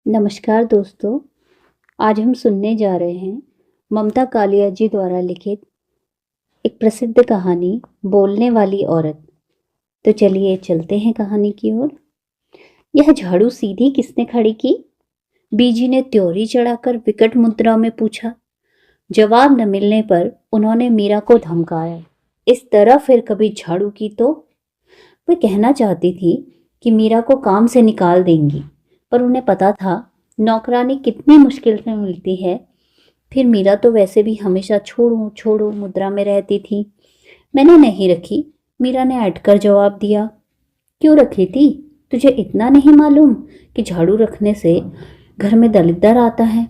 नमस्कार दोस्तों। आज हम सुनने जा रहे हैं ममता कालिया जी द्वारा लिखित एक प्रसिद्ध कहानी बोलने वाली औरत। तो चलिए चलते हैं कहानी की ओर। यह झाड़ू सीधी किसने खड़ी की? बीजी ने त्योरी चढ़ाकर विकट मुद्रा में पूछा। जवाब न मिलने पर उन्होंने मीरा को धमकाया, इस तरह फिर कभी झाड़ू की तो। वे कहना चाहती थी कि मीरा को काम से निकाल देंगी, पर उन्हें पता था नौकरानी कितनी मुश्किल से मिलती है। फिर मीरा तो वैसे भी हमेशा छोड़ो छोड़ो मुद्रा में रहती थी। मैंने नहीं रखी, मीरा ने अटकर जवाब दिया। क्यों रखी थी? तुझे इतना नहीं मालूम कि झाड़ू रखने से घर में दलिद्दर आता है,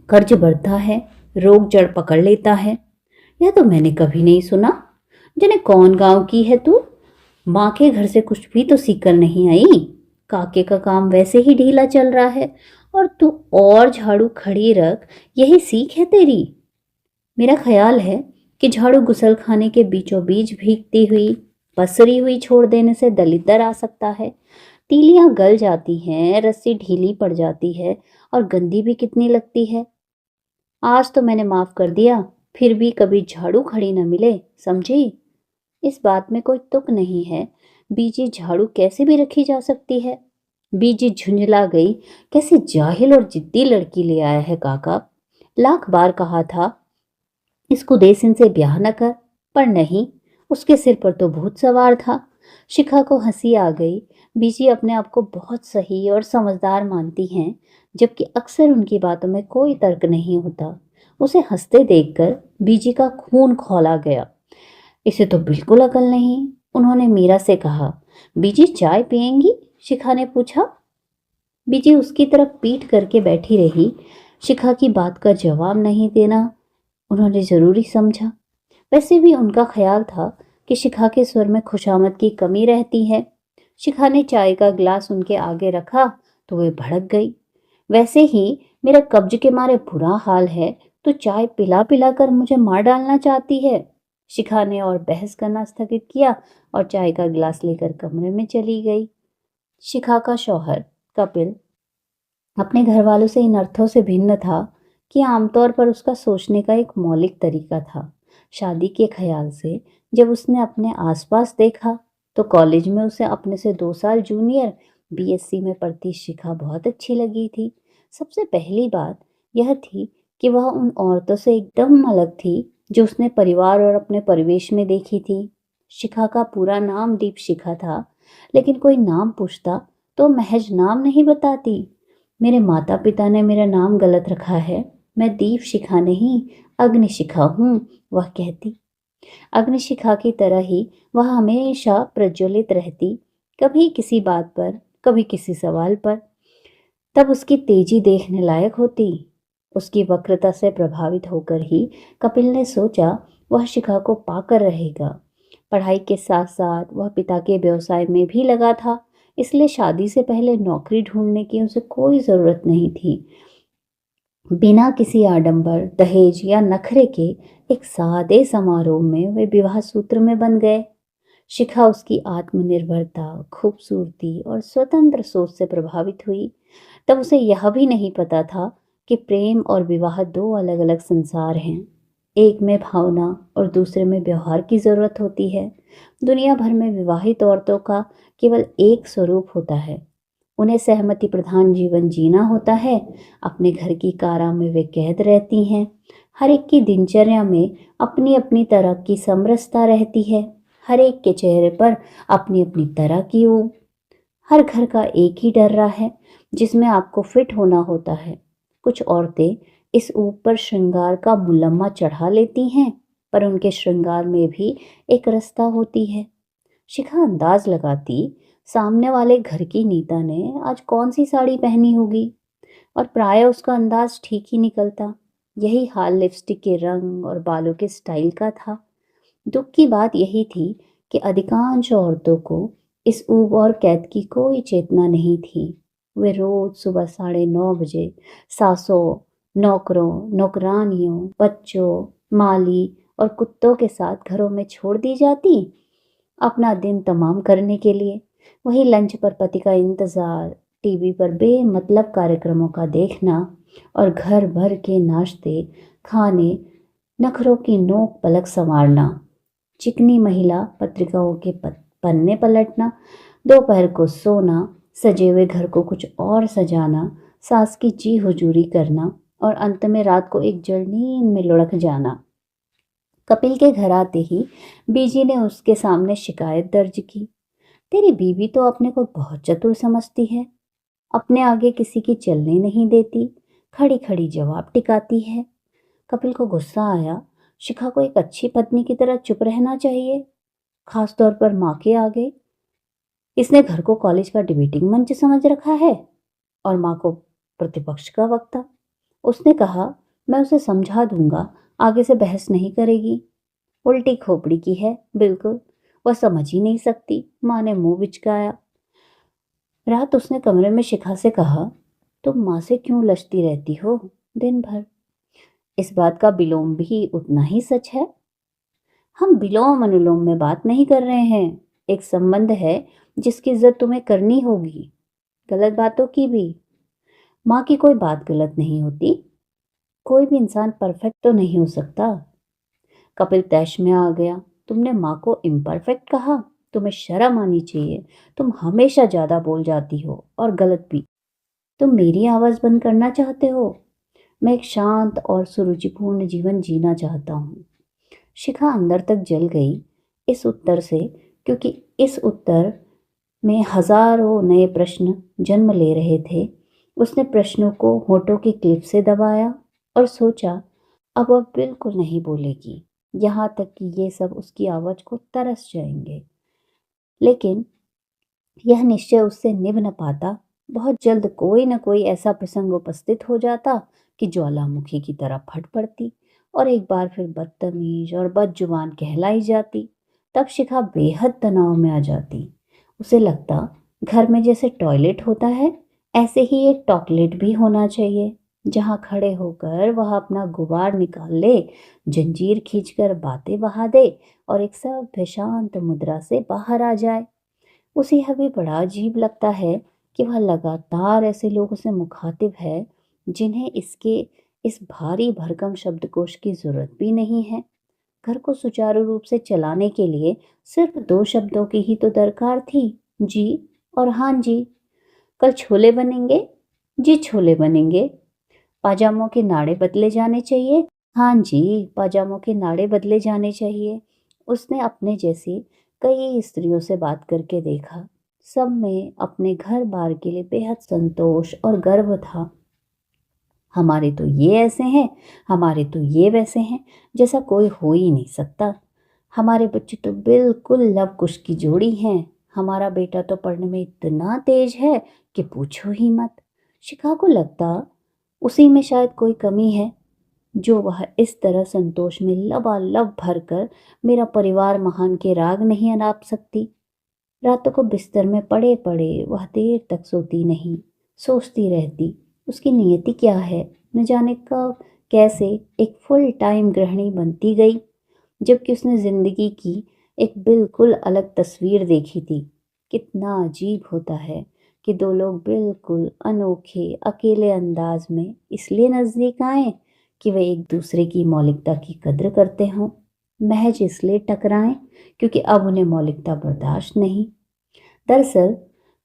कर्ज बढ़ता है, रोग जड़ पकड़ लेता है? यह तो मैंने कभी नहीं सुना। जाने कौन गांव की है तू? माँ के घर से कुछ भी तो सीख कर नहीं आई। काके का काम वैसे ही ढीला चल रहा है और तू और झाड़ू खड़ी रख, यही सीख है तेरी? मेरा ख्याल है कि झाड़ू गुसल खाने के बीचों बीच भीगती हुई पसरी हुई छोड़ देने से दलिद्दर आ सकता है। तीलियां गल जाती हैं, रस्सी ढीली पड़ जाती है और गंदी भी कितनी लगती है। आज तो मैंने माफ कर दिया, फिर भी कभी झाड़ू खड़ी न मिले, समझी? इस बात में कोई तुक नहीं है। बीजी झाड़ू कैसे भी रखी जा सकती है? बीजी झुंझला गई। कैसी जाहिल और जिद्दी लड़की ले आया है काका। लाख बार कहा था इसको देसिन से ब्याह न कर, पर नहीं, उसके सिर पर तो भूत सवार था। शिखा को हंसी आ गई। बीजी अपने आप को बहुत सही और समझदार मानती हैं, जबकि अक्सर उनकी बातों में कोई तर्क नहीं होता। उसे हंसते देखकर बीजी का खून खौला गया। इसे तो बिल्कुल अकल नहीं, उन्होंने मीरा से कहा। बीजी चाय पिएंगी? शिखा ने पूछा। बीजी उसकी तरफ पीठ करके बैठी रही। शिखा की बात का जवाब नहीं देना उन्होंने जरूरी समझा। वैसे भी उनका ख्याल था कि शिखा के स्वर में खुशामद की कमी रहती है। शिखा ने चाय का गिलास उनके आगे रखा तो वे भड़क गई। वैसे ही मेरा कब्ज के मारे बुरा हाल है, तो चाय पिला पिला कर मुझे मार डालना चाहती है। शिखा ने और बहस करना स्थगित किया और चाय का गिलास लेकर कमरे में चली गई। शिखा का शौहर कपिल अपने घर वालों से इन अर्थों से भिन्न था कि आमतौर पर उसका सोचने का एक मौलिक तरीका था। शादी के ख्याल से जब उसने अपने आसपास देखा तो कॉलेज में उसे अपने से 2 साल जूनियर बीएससी में पढ़ती शिखा बहुत अच्छी लगी थी। सबसे पहली बात यह थी कि वह उन औरतों से एकदम अलग थी जो उसने परिवार और अपने परिवेश में देखी थी। शिखा का पूरा नाम दीप शिखा था, लेकिन कोई नाम पूछता तो महज नाम नहीं बताती। मेरे माता पिता ने मेरा नाम गलत रखा है, मैं दीप शिखा नहीं अग्निशिखा हूँ, वह कहती। अग्निशिखा की तरह ही वह हमेशा प्रज्वलित रहती, कभी किसी बात पर, कभी किसी सवाल पर। तब उसकी तेजी देखने लायक होती। उसकी वक्रता से प्रभावित होकर ही कपिल ने सोचा वह शिखा को पाकर रहेगा। पढ़ाई के साथ साथ वह पिता के व्यवसाय में भी लगा था, इसलिए शादी से पहले नौकरी ढूंढने की उसे कोई ज़रूरत नहीं थी। बिना किसी आडंबर, दहेज या नखरे के एक सादे समारोह में वे विवाह सूत्र में बंध गए। शिखा उसकी आत्मनिर्भरता, खूबसूरती और स्वतंत्र सोच से प्रभावित हुई। तब उसे यह भी नहीं पता था कि प्रेम और विवाह 2 अलग-अलग संसार हैं। एक में भावना और दूसरे में व्यवहार की जरूरत होती है। दुनिया भर में विवाहित औरतों का केवल एक स्वरूप होता है। उन्हें सहमति प्रधान जीवन जीना होता है। अपने घर की कारा में वे कैद रहती हैं। हर एक की दिनचर्या में अपनी अपनी तरह की समरसता रहती है। हर एक के चेहरे पर अपनी अपनी तरह की ऊब। हर घर का एक ही डर्रा है जिसमें आपको फिट होना होता है। कुछ औरतें इस ऊपर श्रृंगार का मुलम्मा चढ़ा लेती हैं, पर उनके श्रृंगार में भी एक रास्ता होती है। शिखा अंदाज लगाती सामने वाले घर की नीता ने आज कौन सी साड़ी पहनी होगी, और प्राय उसका अंदाज ठीक ही निकलता। यही हाल लिपस्टिक के रंग और बालों के स्टाइल का था। दुख की बात यही थी कि अधिकांश औरतों को इस ऊब और कैद की कोई चेतना नहीं थी। वे रोज सुबह 9:30 बजे सासों, नौकरों, नौकरानियों, बच्चों, माली और कुत्तों के साथ घरों में छोड़ दी जाती, अपना दिन तमाम करने के लिए। वही लंच पर पति का इंतजार, टीवी पर बेमतलब कार्यक्रमों का देखना और घर भर के नाश्ते खाने, नखरों की नोक पलक संवारना, चिकनी महिला पत्रिकाओं के पन्ने पलटना, दोपहर को सोना, सजे हुए घर को कुछ और सजाना, सास की जी हुजूरी करना और अंत में रात को एक जड़ नींद में लुढ़क जाना। कपिल के घर आते ही बीजी ने उसके सामने शिकायत दर्ज की। तेरी बीवी तो अपने को बहुत चतुर समझती है, अपने आगे किसी की चलने नहीं देती, खड़ी खड़ी जवाब टिकाती है। कपिल को गुस्सा आया। शिखा को एक अच्छी पत्नी की तरह चुप रहना चाहिए, खास तौर पर माँ के आगे। इसने घर को कॉलेज का डिबेटिंग मंच समझ रखा है और माँ को प्रतिपक्ष का वक्ता। उसने कहा, मैं उसे समझा दूंगा, आगे से बहस नहीं करेगी। उल्टी खोपड़ी की है, बिल्कुल। वह समझ ही नहीं सकती। माँ ने मुंह बिचकाया। रात उसने कमरे में शिखा से कहा, तुम माँ से क्यों लड़ती रहती हो दिन भर? इस बात का विलोम भी उतना ही सच है। हम विलोम अनुलोम में बात नहीं कर रहे हैं। एक संबंध है जिसकी इज्जत तुम्हें करनी होगी, गलत बातों की भी। माँ की कोई बात गलत नहीं होती। कोई भी इंसान परफेक्ट तो नहीं हो सकता। कपिल तैश में आ गया। तुमने माँ को इम्परफेक्ट कहा? तुम्हें शर्म आनी चाहिए। तुम हमेशा ज्यादा बोल जाती हो और गलत भी। तुम मेरी आवाज बंद करना चाहते हो? मैं एक शांत और सुरुचिपूर्ण जीवन जीना चाहता हूँ। शिखा अंदर तक जल गई इस उत्तर से, क्योंकि इस उत्तर में हजारों नए प्रश्न जन्म ले रहे थे। उसने प्रश्नों को होठों की क्लिप से दबाया और सोचा, अब वह बिल्कुल नहीं बोलेगी, यहाँ तक कि ये सब उसकी आवाज को तरस जाएंगे। लेकिन यह निश्चय उससे निभ न पाता। बहुत जल्द कोई न कोई ऐसा प्रसंग उपस्थित हो जाता कि ज्वालामुखी की तरह फट पड़ती और एक बार फिर बदतमीज और बदजुबान कहलाई जाती। तब शिखा बेहद तनाव में आ जाती। उसे लगता, घर में जैसे टॉयलेट होता है, ऐसे ही एक टॉकलेट भी होना चाहिए, जहाँ खड़े होकर वह अपना गुबार निकाल ले, जंजीर खींचकर बातें बहा दे और एक सभ्य शांत मुद्रा से बाहर आ जाए। उसे यह भी बड़ा अजीब लगता है कि वह लगातार ऐसे लोगों से मुखातिब है जिन्हें इसके इस भारी भरकम शब्दकोश की जरूरत भी नहीं है। घर को सुचारू रूप से चलाने के लिए सिर्फ दो शब्दों की ही तो दरकार थी, जी और हाँ जी। कल छोले बनेंगे? जी छोले बनेंगे। पाजामों के नाड़े बदले जाने चाहिए? हाँ जी, पाजामों के नाड़े बदले जाने चाहिए। उसने अपने जैसी कई स्त्रियों से बात करके देखा। सब में अपने घर बार के लिए बेहद संतोष और गर्व था। हमारे तो ये ऐसे हैं, हमारे तो ये वैसे हैं, जैसा कोई हो ही नहीं सकता। हमारे बच्चे तो बिल्कुल लव कुश की जोड़ी हैं। हमारा बेटा तो पढ़ने में इतना तेज है कि पूछो ही मत। शिखा को लगता उसी में शायद कोई कमी है, जो वह इस तरह संतोष में लबालब भरकर मेरा परिवार महान के राग नहीं अनाप सकती। रातों को बिस्तर में पड़े पड़े वह देर तक सोती नहीं, सोचती रहती उसकी नियति क्या है। न जाने कब कैसे एक फुल टाइम गृहिणी बनती गई, जबकि उसने जिंदगी की एक बिल्कुल अलग तस्वीर देखी थी। कितना अजीब होता है कि दो लोग बिल्कुल अनोखे अकेले अंदाज में इसलिए नजदीक आए कि वे एक दूसरे की मौलिकता की कद्र करते हों, महज इसलिए टकराएं क्योंकि अब उन्हें मौलिकता बर्दाश्त नहीं। दरअसल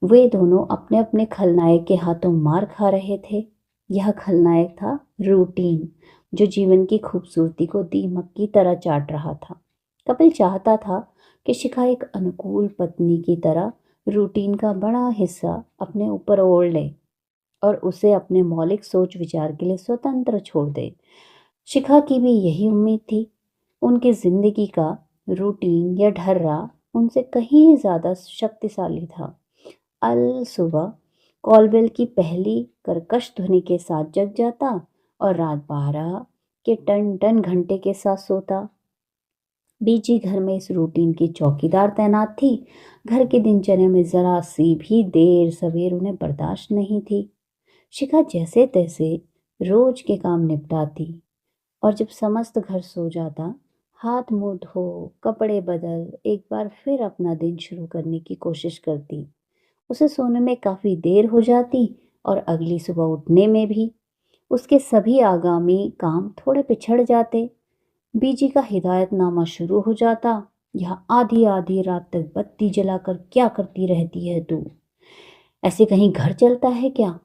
वे दोनों अपने अपने खलनायक के हाथों मार खा रहे थे। यह खलनायक था रूटीन, जो जीवन की खूबसूरती को दीमक की तरह चाट रहा था। कपिल चाहता था कि शिखा एक अनुकूल पत्नी की तरह रूटीन का बड़ा हिस्सा अपने ऊपर ओढ़ ले और उसे अपने मौलिक सोच विचार के लिए स्वतंत्र छोड़ दे। शिखा की भी यही उम्मीद थी। उनकी जिंदगी का रूटीन या ढर्रा उनसे कहीं ज्यादा शक्तिशाली था। अल सुबह कॉलबेल की पहली कर्कश ध्वनि के साथ जग जाता और रात 12 के टन टन घंटे के साथ सोता। बीजी घर में इस रूटीन की चौकीदार तैनात थी। घर की दिनचर्या में जरा सी भी देर सवेर उन्हें बर्दाश्त नहीं थी। शिखा जैसे तैसे रोज के काम निपटाती और जब समस्त घर सो जाता, हाथ मुंह धो कपड़े बदल एक बार फिर अपना दिन शुरू करने की कोशिश करती। उसे सोने में काफ़ी देर हो जाती और अगली सुबह उठने में भी। उसके सभी आगामी काम थोड़े पिछड़ जाते। बीजी का हिदायतनामा शुरू हो जाता। यहाँ आधी आधी रात तक बत्ती जलाकर क्या करती रहती है तू? ऐसे कहीं घर चलता है क्या?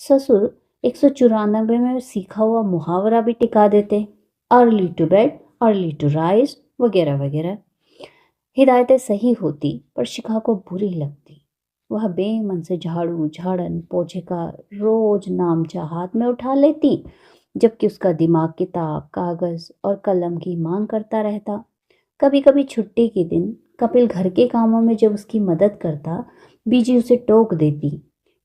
ससुर 194 में सीखा हुआ मुहावरा भी टिका देते, early to bed early to rise वगैरह वगैरह। हिदायतें सही होती पर शिखा को बुरी लगती। वह बेमन से झाड़ू झाड़न पोछे का रोज नामचा हाथ में उठा लेती, जबकि उसका दिमाग किताब कागज और कलम की मांग करता रहता। कभी कभी छुट्टी के दिन कपिल घर के कामों में जब उसकी मदद करता, बीजी उसे टोक देती,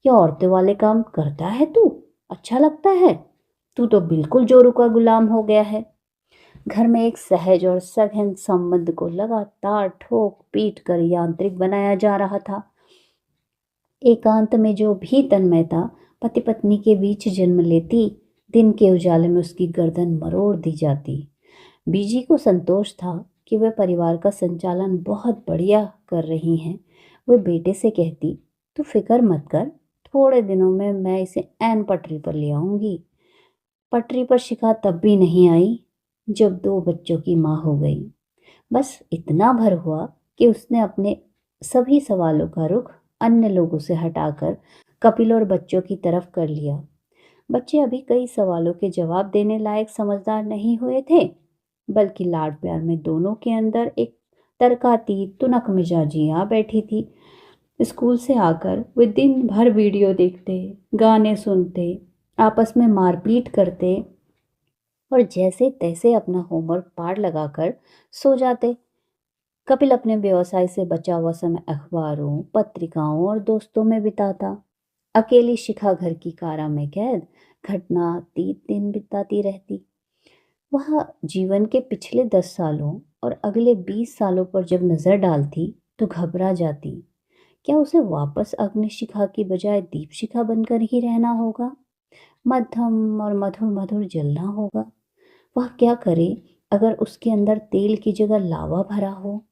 ये औरतों वाले काम करता है तू? अच्छा लगता है? तू तो बिल्कुल जोरू का गुलाम हो गया है। घर में एक सहज और सघन संबंध को लगातार ठोक पीट कर यांत्रिक बनाया जा रहा था। एकांत में जो भी तन्मयता पति पत्नी के बीच जन्म लेती, दिन के उजाले में उसकी गर्दन मरोड़ दी जाती। बीजी को संतोष था कि वह परिवार का संचालन बहुत बढ़िया कर रही हैं। वह बेटे से कहती, तू फिक्र मत कर, थोड़े दिनों में मैं इसे ऐन पटरी पर ले आऊंगी। पटरी पर शिखा तब भी नहीं आई जब 2 बच्चों की माँ हो गई। बस इतना भर हुआ कि उसने अपने सभी सवालों का रुख अन्य लोगों से हटाकर कपिल और बच्चों की तरफ कर लिया। बच्चे अभी कई सवालों के जवाब देने लायक समझदार नहीं हुए थे, बल्कि लाड प्यार में दोनों के अंदर एक तर्कातीत तुनक मिजाजी आ बैठी थी। स्कूल से आकर वे दिन भर वीडियो देखते, गाने सुनते, आपस में मारपीट करते और जैसे तैसे अपना होमवर्क पार लगाकर सो जाते। कपिल अपने व्यवसाय से बचा हुआ समय अखबारों पत्रिकाओं और दोस्तों में बिताता। अकेली शिखा घर की कारा में कैद घटना 3 दिन बिताती रहती। वह जीवन के पिछले 10 सालों और अगले 20 सालों पर जब नजर डालती तो घबरा जाती। क्या उसे वापस अग्निशिखा की बजाय दीपशिखा बनकर ही रहना होगा? मध्यम और मधुर मधुर जलना होगा। वह क्या करे अगर उसके अंदर तेल की जगह लावा भरा हो?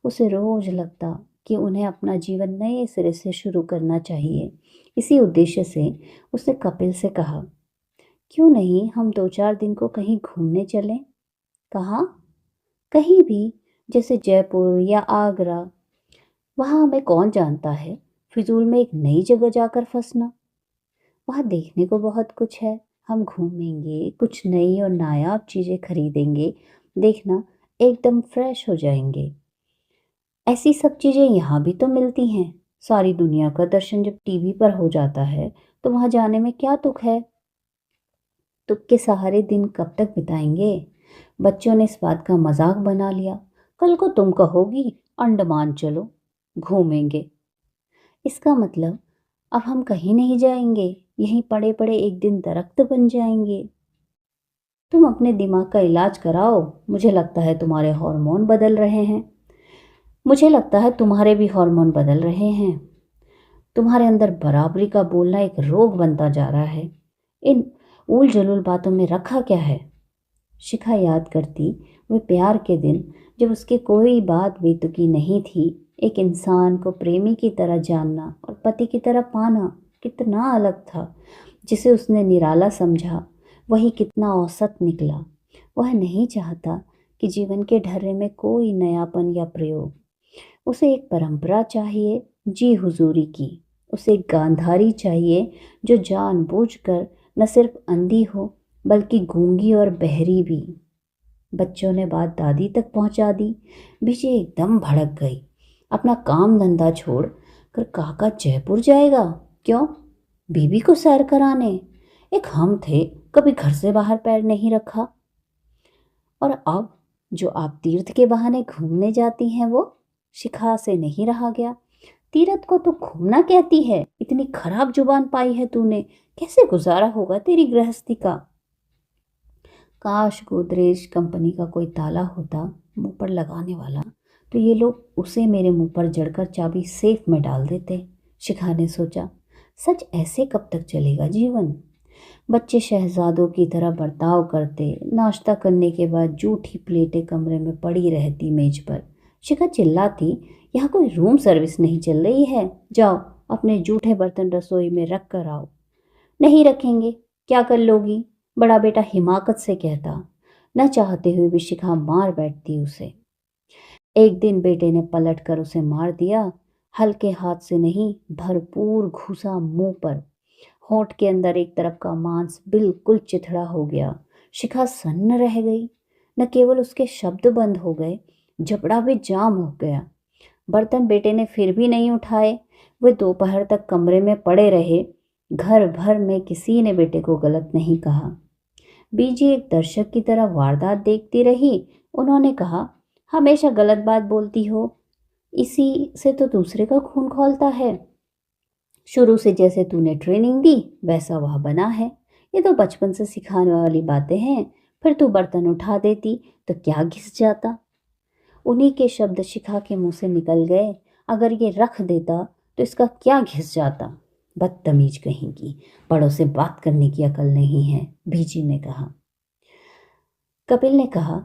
उसे रोज लगता कि उन्हें अपना जीवन नए सिरे से शुरू करना चाहिए। इसी उद्देश्य से उसने कपिल से कहा, क्यों नहीं हम 2-4 दिन को कहीं घूमने चलें? कहाँ? कहीं भी, जैसे जयपुर या आगरा। वहाँ हमें कौन जानता है, फिजूल में एक नई जगह जाकर फंसना। वहाँ देखने को बहुत कुछ है, हम घूमेंगे, कुछ नई और नायाब चीज़ें खरीदेंगे, देखना एकदम फ्रेश हो जाएंगे। ऐसी सब चीज़ें यहाँ भी तो मिलती हैं। सारी दुनिया का दर्शन जब टीवी पर हो जाता है तो वहाँ जाने में क्या तुक है? तुक के सहारे दिन कब तक बिताएंगे? बच्चों ने इस बात का मजाक बना लिया, कल को तुम कहोगी अंडमान चलो, घूमेंगे। इसका मतलब अब हम कहीं नहीं जाएंगे, यहीं पड़े पड़े एक दिन दरख्त बन जाएंगे। तुम अपने दिमाग का इलाज कराओ, मुझे लगता है तुम्हारे हार्मोन बदल रहे हैं। मुझे लगता है तुम्हारे भी हार्मोन बदल रहे हैं। तुम्हारे अंदर बराबरी का बोलना एक रोग बनता जा रहा है। इन उल जलूल बातों में रखा क्या है? शिखा याद करती वे प्यार के दिन जब उसके कोई बात बेतुकी नहीं थी। एक इंसान को प्रेमी की तरह जानना और पति की तरह पाना कितना अलग था। जिसे उसने निराला समझा वही कितना औसत निकला। वह नहीं चाहता कि जीवन के ढर्रे में कोई नयापन या प्रयोग। उसे एक परंपरा चाहिए जी हुजूरी की। उसे एक गांधारी चाहिए जो जानबूझकर न सिर्फ अंधी हो बल्कि गूंगी और बहरी भी। बच्चों ने बात दादी तक पहुंचा दी। बीजी एकदम भड़क गई। अपना काम धंधा छोड़ कर काका जयपुर जाएगा? क्यों? बीबी को सैर कराने। एक हम थे, कभी घर से बाहर पैर नहीं रखा। और अब जो आप तीर्थ के बहाने घूमने जाती हैं वो? शिखा से नहीं रहा गया। तीरथ को तो घूमना कहती है, इतनी खराब जुबान पाई है तूने, कैसे गुजारा होगा तेरी गृहस्थी का? काश गोदरेज कंपनी का कोई ताला होता मुंह पर लगाने वाला, तो ये लोग उसे मेरे मुंह पर जड़कर चाबी सेफ में डाल देते। शिखा ने सोचा, सच ऐसे कब तक चलेगा जीवन? बच्चे शहजादों की तरह बर्ताव करते, नाश्ता करने के बाद जूठी प्लेटें कमरे में पड़ी रहती मेज पर। शिखा चिल्लाती, यहाँ कोई रूम सर्विस नहीं चल रही है, जाओ अपने जूठे बर्तन रसोई में रख कर आओ। नहीं रखेंगे, क्या कर लोगी, बड़ा बेटा हिमाकत से कहता। न चाहते हुए भी शिखा मार बैठती उसे। एक दिन बेटे ने पलट कर उसे मार दिया, हल्के हाथ से नहीं, भरपूर घुसा मुंह पर। होंठ के अंदर एक तरफ का मांस बिल्कुल चिथड़ा हो गया। शिखा सन्न रह गई। न केवल उसके शब्द बंद हो गए, जबड़ा भी जाम हो गया। बर्तन बेटे ने फिर भी नहीं उठाए। वे दोपहर तक कमरे में पड़े रहे। घर भर में किसी ने बेटे को गलत नहीं कहा। बीजी एक दर्शक की तरह वारदात देखती रही। उन्होंने कहा, हमेशा गलत बात बोलती हो, इसी से तो दूसरे का खून खौलता है। शुरू से जैसे तूने ट्रेनिंग दी वैसा वह बना है। ये तो बचपन से सिखाने वाली बातें हैं। फिर तू बर्तन उठा देती तो क्या घिस जाता। उन्हीं के शब्द शिखा के मुंह से निकल गए। अगर ये रख देता तो इसका क्या घिस जाता। बदतमीज कहीं की, बड़ों से बात करने की अकल नहीं है, बीजी ने कहा। कपिल ने कहा,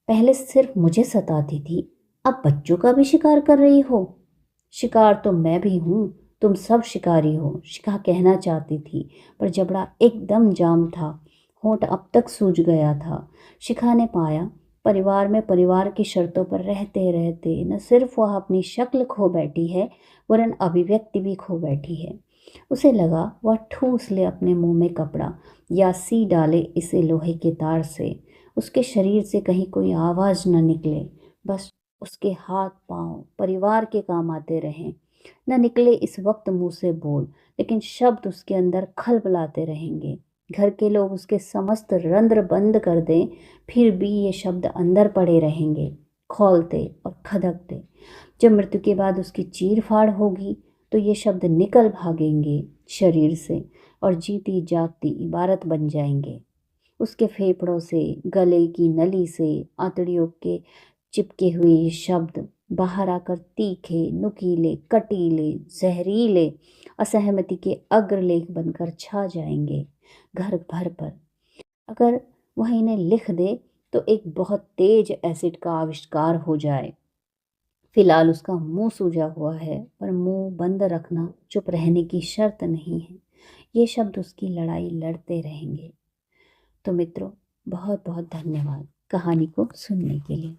पहले सिर्फ मुझे सताती थी, अब बच्चों का भी शिकार कर रही हो। शिकार तो मैं भी हूँ, तुम सब शिकारी हो, शिखा कहना चाहती थी, पर जबड़ा एकदम जाम था। होंठ अब तक सूज गया था। शिखा ने पाया, परिवार में परिवार की शर्तों पर रहते रहते न सिर्फ वह अपनी शक्ल खो बैठी है, वरन अभिव्यक्ति भी खो बैठी है। उसे लगा वह ठूस ले अपने मुंह में कपड़ा या सी डाले इसे लोहे के तार से। उसके शरीर से कहीं कोई आवाज न निकले, बस उसके हाथ पांव परिवार के काम आते रहें। न निकले इस वक्त मुंह से बोल, लेकिन शब्द उसके अंदर खलबलाते रहेंगे। घर के लोग उसके समस्त रंध्र बंद कर दें, फिर भी ये शब्द अंदर पड़े रहेंगे, खौलते और खदकते। जब मृत्यु के बाद उसकी चीर फाड़ होगी तो ये शब्द निकल भागेंगे शरीर से और जीती जागती इबारत बन जाएंगे। उसके फेफड़ों से, गले की नली से, आंतड़ियों के चिपके हुए ये शब्द बाहर आकर तीखे, नुकीले, कटीले, जहरीले, असहमति के अग्रलेख बनकर छा जाएंगे घर भर पर। अगर वह इन्हें लिख दे तो एक बहुत तेज एसिड का आविष्कार हो जाए। फिलहाल उसका मुंह सूजा हुआ है, पर मुंह बंद रखना चुप रहने की शर्त नहीं है। ये शब्द उसकी लड़ाई लड़ते रहेंगे। तो मित्रों, बहुत बहुत धन्यवाद कहानी को सुनने के लिए।